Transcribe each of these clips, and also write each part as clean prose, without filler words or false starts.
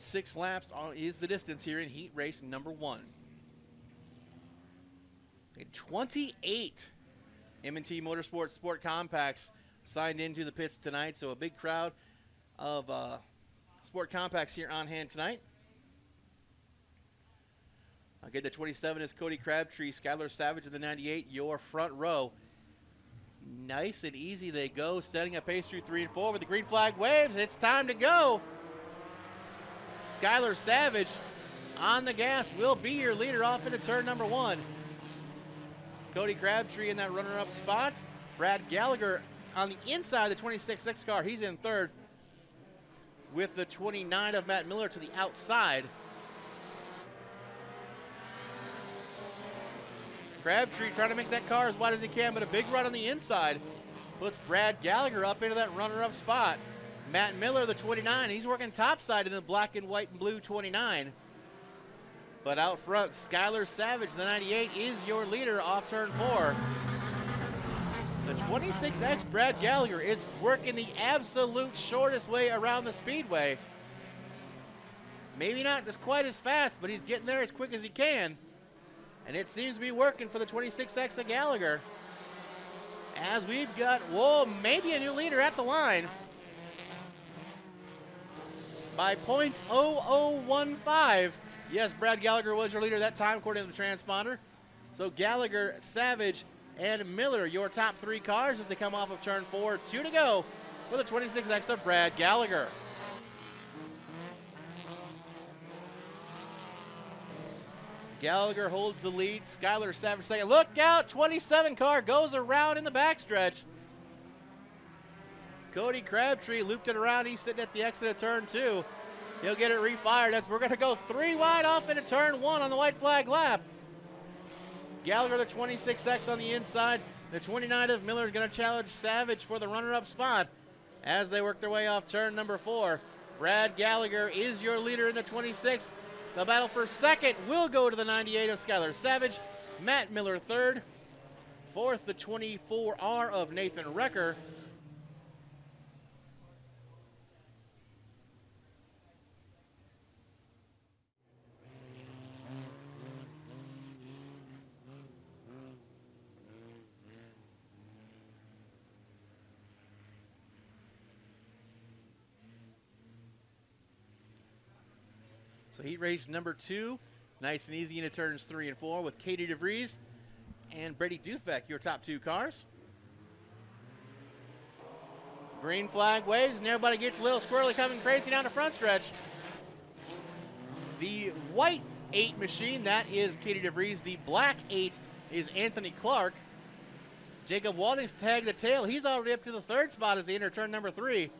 6 laps is the distance here in heat race number 1. 28 M&T Motorsports Sport Compacts signed into the pits tonight, so a big crowd of Sport Compacts here on hand tonight. Again, the 27 is Cody Crabtree, Skylar Savage in the 98, your front row. Nice and easy they go, setting a pace through 3 and 4 with the green flag waves. It's time to go. Skylar Savage on the gas will be your leader off into turn number 1. Cody Crabtree in that runner-up spot. Brad Gallagher on the inside of the 26X car. He's in third with the 29 of Matt Miller to the outside. Crabtree trying to make that car as wide as he can, but a big run on the inside puts Brad Gallagher up into that runner-up spot. Matt Miller, the 29, he's working topside in the black and white and blue 29. But out front, Skylar Savage, the 98, is your leader off turn 4. The 26X Brad Gallagher is working the absolute shortest way around the speedway. Maybe not just quite as fast, but he's getting there as quick as he can. And it seems to be working for the 26X of Gallagher. As we've got, whoa, maybe a new leader at the line. By .0015. Yes, Brad Gallagher was your leader that time, according to the transponder. So Gallagher, Savage, and Miller, your top 3 cars as they come off of turn 4. 2 to go for the 26X of Brad Gallagher. Gallagher holds the lead. Skylar Savage second. Look out, 27 car goes around in the backstretch. Cody Crabtree looped it around. He's sitting at the exit of turn 2. He'll get it refired as we're going to go 3 wide off into turn 1 on the white flag lap. Gallagher, the 26X on the inside. The 29 of Miller is going to challenge Savage for the runner-up spot as they work their way off turn number 4. Brad Gallagher is your leader in the 26. The battle for second will go to the 98 of Skylar Savage. Matt Miller third. Fourth, the 24R of Nathan Recker. So heat race number 2, nice and easy into turns 3 and 4 with Katie DeVries and Brady Dufek, your top 2 cars. Green flag waves and everybody gets a little squirrely coming crazy down the front stretch. The white 8 machine, that is Katie DeVries. The black 8 is Anthony Clark. Jacob Walding's tagged the tail. He's already up to the 3rd spot as they enter turn number 3.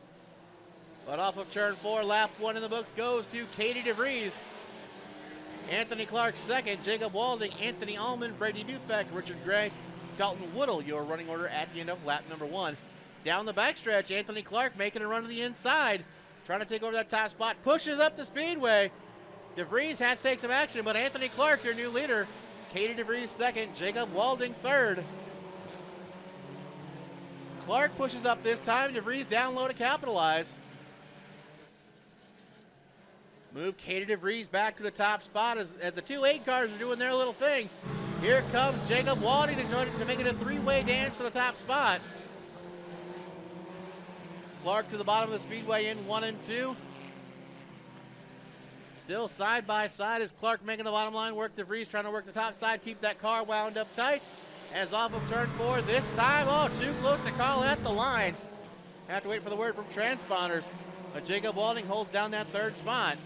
But off of turn 4, lap 1 in the books goes to Katie DeVries. Anthony Clark second, Jacob Walding, Anthony Allman, Brady Dufek, Richard Gray, Dalton Woodall, your running order at the end of lap number 1. Down the backstretch, Anthony Clark making a run to the inside, trying to take over that top spot, pushes up the speedway. DeVries has to take some action, but Anthony Clark, your new leader. Katie DeVries second, Jacob Walding third. Clark pushes up this time, DeVries down low to capitalize. Move Katie DeVries back to the top spot as the 2 8 cars are doing their little thing. Here comes Jacob Walding to make it a 3-way dance for the top spot. Clark to the bottom of the speedway in 1 and 2. Still side by side as Clark making the bottom line work. DeVries trying to work the top side, keep that car wound up tight. As off of turn 4 this time, oh, too close to call at the line. Have to wait for the word from transponders. But Jacob Walding holds down that 3rd spot.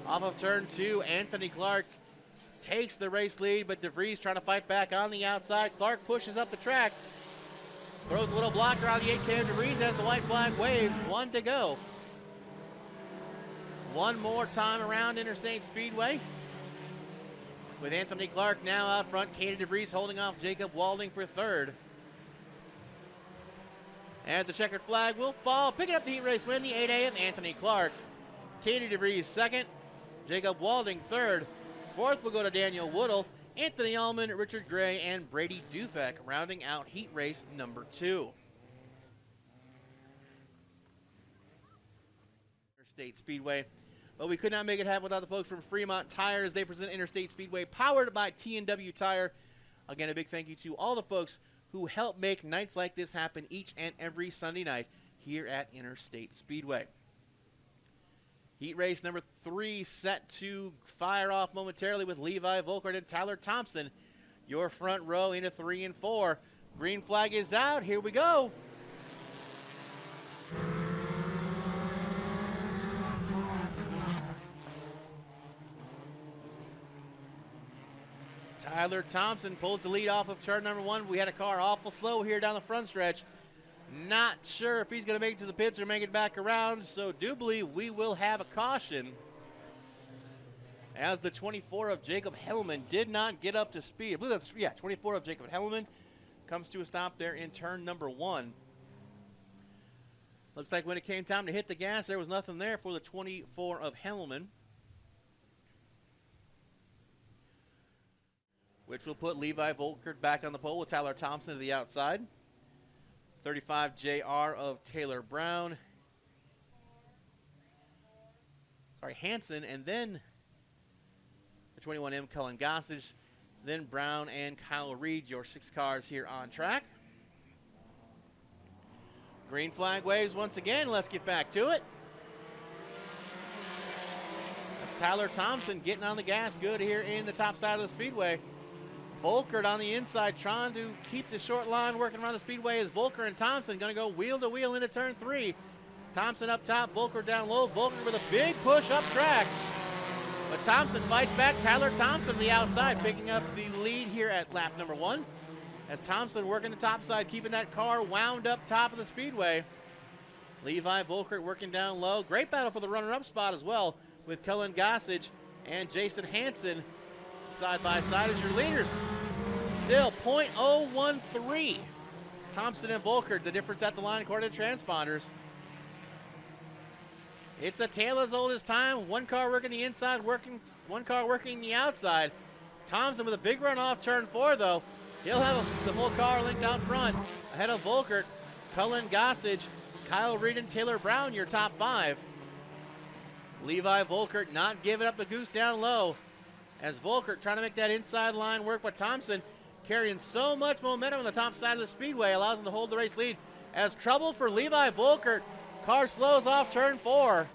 Off of turn 2, Anthony Clark takes the race lead, but DeVries trying to fight back on the outside. Clark pushes up the track, throws a little blocker on the 8K of DeVries as the white flag waves. 1 to go. One more time around Interstate Speedway. With Anthony Clark now out front, Katie DeVries holding off Jacob Walding for 3rd. As the checkered flag will fall, picking up the heat race win, the 8A of Anthony Clark. Katie DeVries 2nd. Jacob Walding 3rd. 4th will go to Daniel Woodall, Anthony Allman, Richard Gray, and Brady Dufek, rounding out heat race number 2. Interstate Speedway. But we could not make it happen without the folks from Fremont Tires. They present Interstate Speedway, powered by T&W Tire. Again, a big thank you to all the folks who help make nights like this happen each and every Sunday night here at Interstate Speedway. Heat race number 3 set to fire off momentarily with Levi Volkert and Tyler Thompson. Your front row into 3 and 4. Green flag is out. Here we go. Tyler Thompson pulls the lead off of turn number 1. We had a car awful slow here down the front stretch. Not sure if he's going to make it to the pits or make it back around, so do believe we will have a caution, as the 24 of Jacob Hellman did not get up to speed. I believe that's, 24 of Jacob Hellman comes to a stop there in turn number 1. Looks like when it came time to hit the gas, there was nothing there for the 24 of Hellman, which will put Levi Volkert back on the pole with Tyler Thompson to the outside. 35 JR of Taylor Brown. Hanson, and then the 21M Cullen Gossage, then Brown and Kyle Reed, your 6 cars here on track. Green flag waves once again. Let's get back to it. That's Tyler Thompson getting on the gas good here in the top side of the speedway. Volkert on the inside trying to keep the short line working around the speedway as Volkert and Thompson going to go wheel to wheel into turn 3. Thompson up top, Volkert down low. Volkert with a big push up track. But Thompson fights back. Tyler Thompson the outside picking up the lead here at lap number 1. As Thompson working the top side, keeping that car wound up top of the speedway. Levi Volkert working down low. Great battle for the runner-up spot as well with Cullen Gossage and Jason Hansen side by side as your leaders. Still .013. Thompson and Volkert, the difference at the line according to transponders. It's a tale as old as time. One car working the inside, one car working the outside. Thompson with a big run off turn 4 though. He'll have the whole car linked out front ahead of Volkert, Cullen Gossage, Kyle Reed and Taylor Brown, your top 5. Levi Volkert not giving up the goose down low as Volkert trying to make that inside line work, but Thompson carrying so much momentum on the top side of the speedway allows him to hold the race lead. As trouble for Levi Volkert, car slows off turn 4.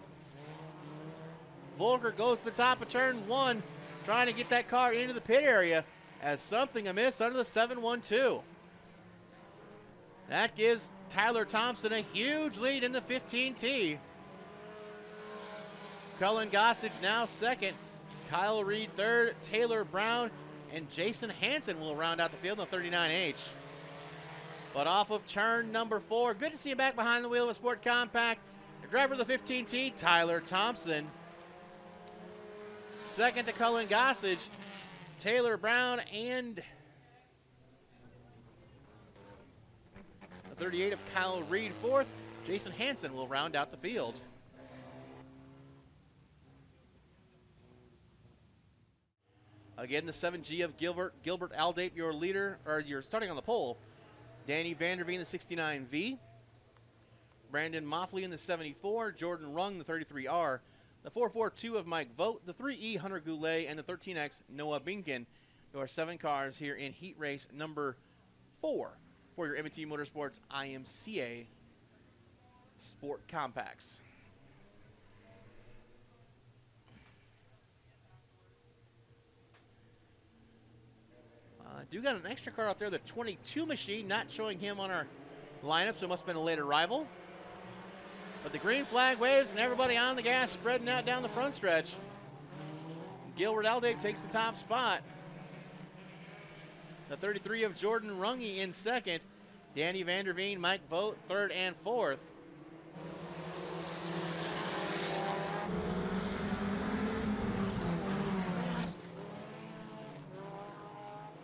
Volkert goes to the top of turn 1, trying to get that car into the pit area as something amiss under the 712. That gives Tyler Thompson a huge lead in the 15T. Cullen Gossage now second. Kyle Reed third. Taylor Brown and Jason Hansen will round out the field in the 39H. But off of turn number 4, good to see him back behind the wheel of a Sport Compact. The driver of the 15T, Tyler Thompson. Second to Cullen Gossage, Taylor Brown, and the 38 of Kyle Reed. Fourth, Jason Hansen will round out the field. Again, the 7G of Gilbert Aldape, your leader, or you're starting on the pole. Danny Vanderveen, the 69V. Brandon Moffley in the 74. Jordan Rung, the 33R. The 442 of Mike Vogt, the 3E Hunter Goulet, and the 13X Noah Binkin. There are 7 cars here in heat race number 4 for your M&T Motorsports IMCA Sport Compacts. Do got an extra car out there, the 22 machine, not showing him on our lineup, so it must have been a late arrival. But the green flag waves and everybody on the gas spreading out down the front stretch. Gilbert Aldape takes the top spot. The 33 of Jordan Runge in second. Danny Vanderveen, Mike Vogt, third and fourth.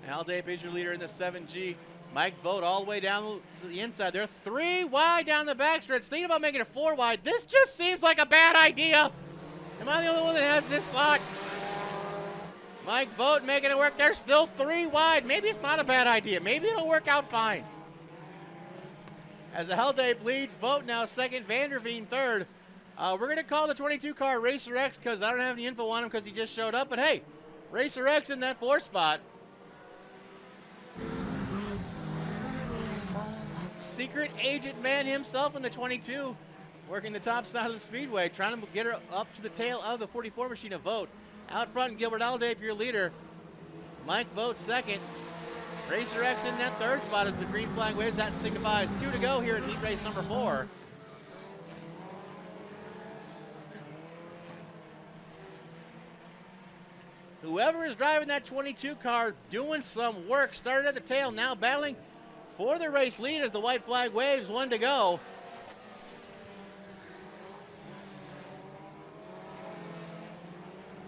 Aldape is your leader in the 7G. Mike Vogt all the way down the inside. They're 3 wide down the backstretch. Thinking about making it 4 wide. This just seems like a bad idea. Am I the only one that has this thought? Mike Vogt making it work. They're still 3 wide. Maybe it's not a bad idea. Maybe it'll work out fine. As the Aldape leads, Vogt now second, Vanderveen third. We're going to call the 22 car Racer X because I don't have any info on him because he just showed up. But hey, Racer X in that 4 spot. Secret agent man himself in the 22, working the top side of the speedway, trying to get her up to the tail of the 44 machine of Vogt. Out front, Gilbert Aldape, your leader. Mike Vogt second. Racer X in that 3rd spot as the green flag waves. That signifies 2 to go here in heat race number 4. Whoever is driving that 22 car doing some work, started at the tail, now battling for the race lead as the white flag waves. 1 to go.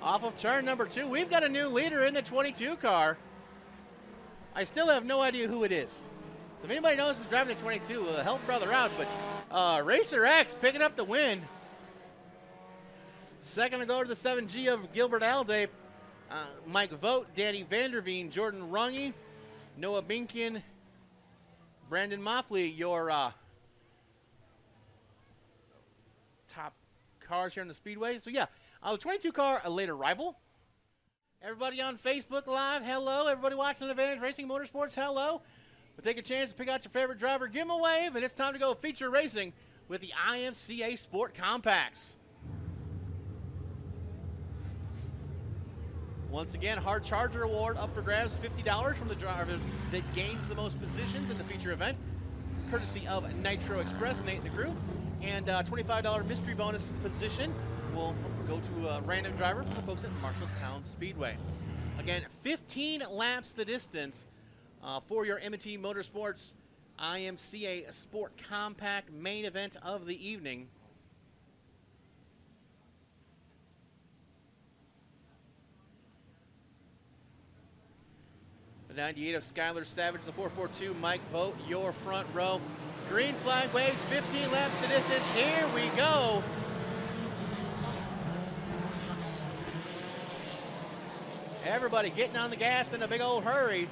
Off of turn number 2, we've got a new leader in the 22 car. I still have no idea who it is. So if anybody knows who's driving the 22, help brother out. But Racer X picking up the win. Second to go to the 7G of Gilbert Aldape. Mike Vogt, Danny Vanderveen, Jordan Runge, Noah Binkin, Brandon Moffley, your top cars here in the Speedway. So yeah, the 22 car, a late arrival. Everybody on Facebook Live, hello. Everybody watching Advantage Racing Motorsports, hello. We'll take a chance to pick out your favorite driver, give him a wave, and it's time to go feature racing with the IMCA Sport Compacts. Once again, Hard Charger Award up for grabs, $50 from the driver that gains the most positions in the feature event, courtesy of Nitro Express, Nate and the crew. And $25 mystery bonus position will go to a random driver from the folks at Marshalltown Speedway. Again, 15 laps the distance for your M&T Motorsports IMCA Sport Compact main event of the evening. The 98 of Skylar Savage, the 442 Mike Vogt, your front row. Green flag waves, 15 laps to distance. Here we go. Everybody getting on the gas in a big old hurry.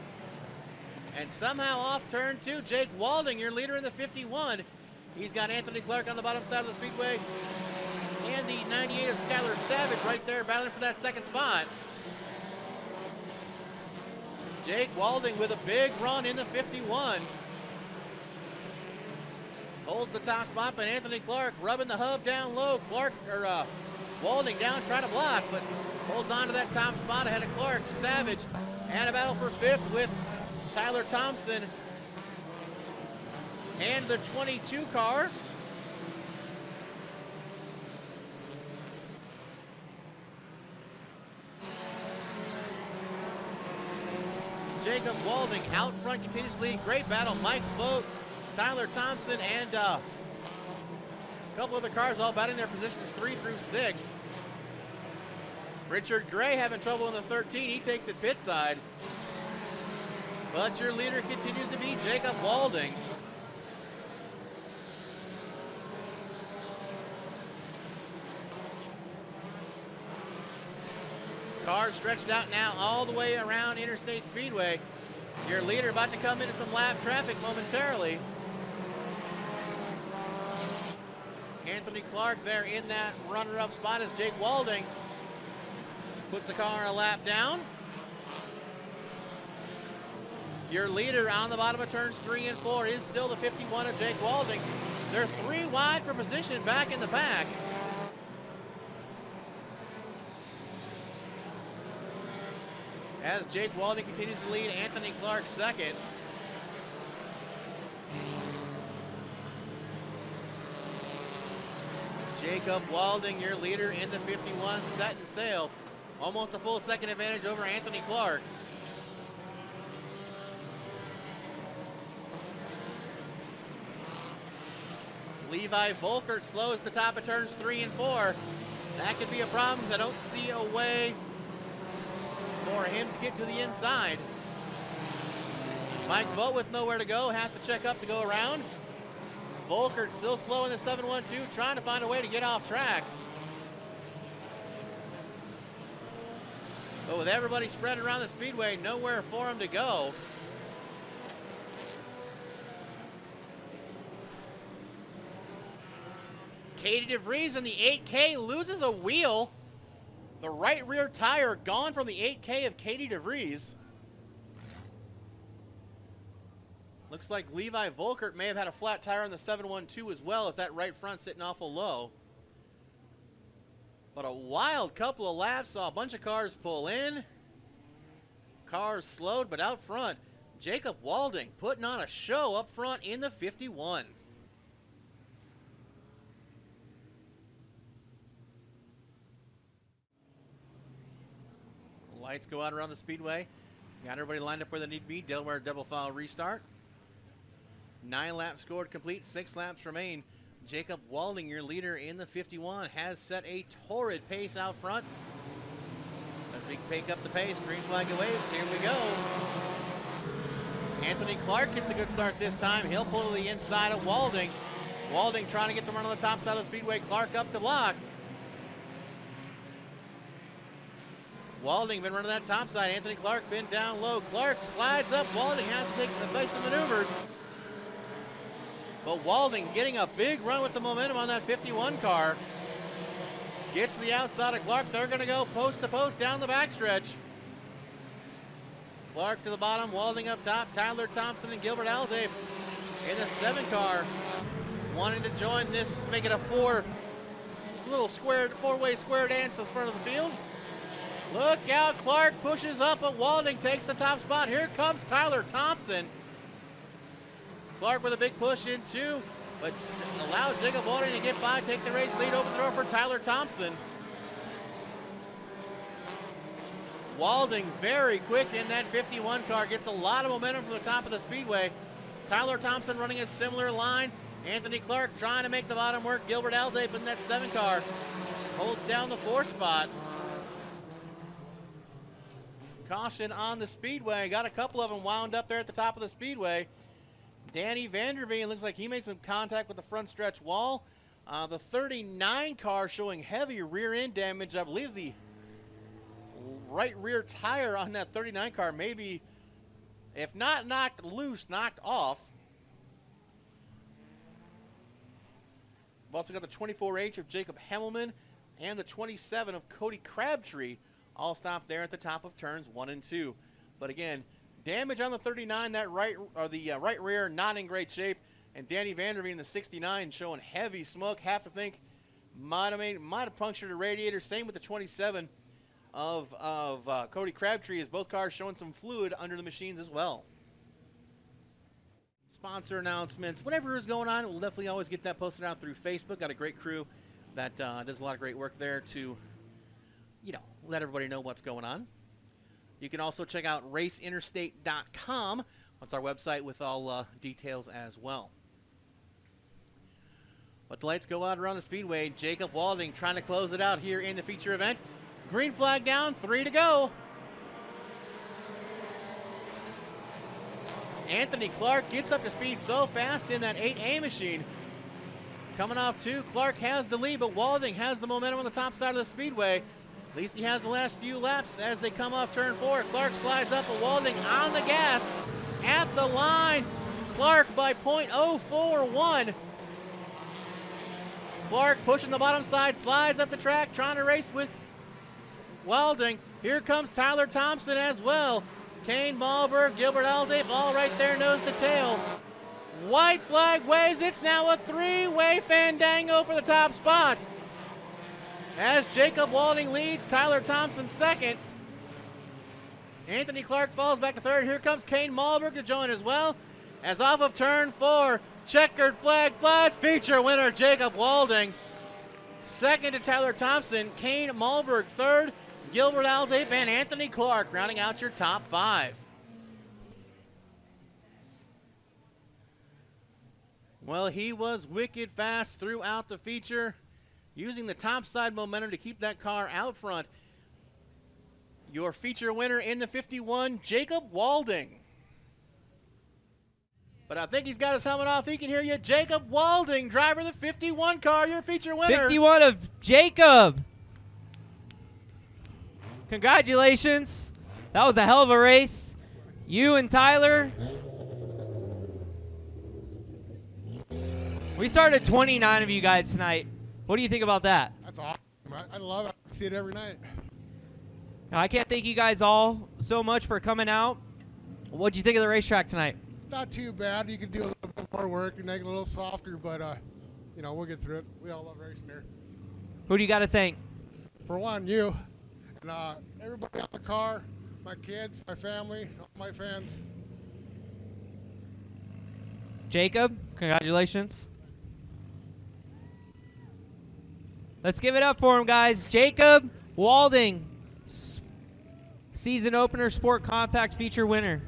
And somehow off turn 2, Jake Walding, your leader in the 51. He's got Anthony Clark on the bottom side of the speedway. And the 98 of Skylar Savage right there battling for that 2nd spot. Jake Walding with a big run in the 51. Holds the top spot, but Anthony Clark rubbing the hub down low. Walding down trying to block, but holds on to that top spot ahead of Clark. Savage and a battle for 5th with Tyler Thompson and the 22 car. Jacob Walding out front continues to lead. Great battle. Mike Vogt, Tyler Thompson, and a couple other cars all batting their positions 3 through 6. Richard Gray having trouble in the 13. He takes it pit side. But your leader continues to be Jacob Walding. Cars stretched out now all the way around Interstate Speedway. Your leader about to come into some lap traffic momentarily. Anthony Clark there in that runner-up spot as Jake Walding puts the car a lap down. Your leader on the bottom of turns 3 and 4 is still the 51 of Jake Walding. They're 3 wide for position back in the pack. As Jake Walding continues to lead Anthony Clark second. Jacob Walding, your leader in the 51, set and sail. Almost a full second advantage over Anthony Clark. Levi Volkert slows the top of turns 3 and 4. That could be a problem because I don't see a way for him to get to the inside. Mike Vogt with nowhere to go, has to check up to go around. Volkert still slow in the 7-1-2, trying to find a way to get off track. But with everybody spread around the speedway, nowhere for him to go. Katie DeVries in the 8K loses a wheel. The right rear tire gone from the 8K of Katie DeVries. Looks like Levi Volkert may have had a flat tire on the 712 as well, as that right front sitting awful low. But a wild couple of laps, saw a bunch of cars pull in. Cars slowed, but out front, Jacob Walding putting on a show up front in the 51. Lights go out around the speedway. Got everybody lined up where they need to be. Delaware double file restart. 9 laps scored complete, 6 laps remain. Jacob Walding, your leader in the 51, has set a torrid pace out front. A big pick up the pace, green flag and waves, here we go. Anthony Clark gets a good start this time. He'll pull to the inside of Walding. Walding trying to get the run on the top side of the speedway. Clark up to block. Walding been running that top side. Anthony Clark been down low. Clark slides up. Walding has to take the face of maneuvers. But Walding getting a big run with the momentum on that 51 car. Gets to the outside of Clark. They're going to go post to post down the backstretch. Clark to the bottom, Walding up top. Tyler Thompson and Gilbert Alday in the 7 car. Wanting to join this, make it a little square, 4-way square dance to the front of the field. Look out, Clark pushes up, but Walding takes the top spot. Here comes Tyler Thompson. Clark with a big push in too, but allowed Jacob Walding to get by, take the race lead, open the door for Tyler Thompson. Walding very quick in that 51 car, gets a lot of momentum from the top of the speedway. Tyler Thompson running a similar line. Anthony Clark trying to make the bottom work. Gilbert Alday in that 7 car holds down the 4 spot. Caution on the speedway. Got a couple of them wound up there at the top of the speedway. Danny Vanderveen looks like he made some contact with the front stretch wall. The 39 car showing heavy rear end damage. I believe the right rear tire on that 39 car maybe, if not knocked loose, knocked off. We've also got the 24H of Jacob Hemmelman and the 27 of Cody Crabtree all stopped there at the top of turns 1 and 2. But again, damage on the 39, that right rear not in great shape, and Danny Vanderveen in the 69 showing heavy smoke. Have to think might have punctured a radiator. Same with the 27 of Cody Crabtree, as both cars showing some fluid under the machines as well. Sponsor announcements, whatever is going on, we'll definitely always get that posted out through Facebook. Got a great crew that does a lot of great work there to, let everybody know what's going on. You can also check out raceinterstate.com. That's our website with all details as well. But the lights go out around the speedway. Jacob Walding trying to close it out here in the feature event. Green flag down, 3 to go. Anthony Clark gets up to speed so fast in that 8A machine. Coming off 2, Clark has the lead, but Walding has the momentum on the top side of the speedway. At least he has the last few laps as they come off turn 4. Clark slides up, but Walding on the gas at the line. Clark by .041. Clark pushing the bottom side, slides up the track, trying to race with Walding. Here comes Tyler Thompson as well. Kane Malberg, Gilbert Alday, all right there, nose to tail. White flag waves. It's now a 3-way fandango for the top spot. As Jacob Walding leads, Tyler Thompson second. Anthony Clark falls back to third. Here comes Kane Malberg to join as well. As off of turn 4, checkered flag flies. Feature winner Jacob Walding. Second to Tyler Thompson. Kane Malberg third. Gilbert Alday and Anthony Clark rounding out your top 5. Well, he was wicked fast throughout the feature, using the top side momentum to keep that car out front. Your feature winner in the 51, Jacob Walding. But I think he's got his helmet off. He can hear you. Jacob Walding, driver of the 51 car, your feature winner. 51 of Jacob. Congratulations. That was a hell of a race. You and Tyler. We started 29 of you guys tonight. What do you think about that? That's awesome. I love it. I see it every night. Now, I can't thank you guys all so much for coming out. What'd you think of the racetrack tonight? It's not too bad. You can do a little bit more work and make it a little softer, but you know, we'll get through it. We all love racing here. Who do you got to thank? For one, you and everybody on the car, my kids, my family, all my fans. Jacob, congratulations. Let's give it up for him, guys. Jacob Walding, season opener Sport Compact feature winner.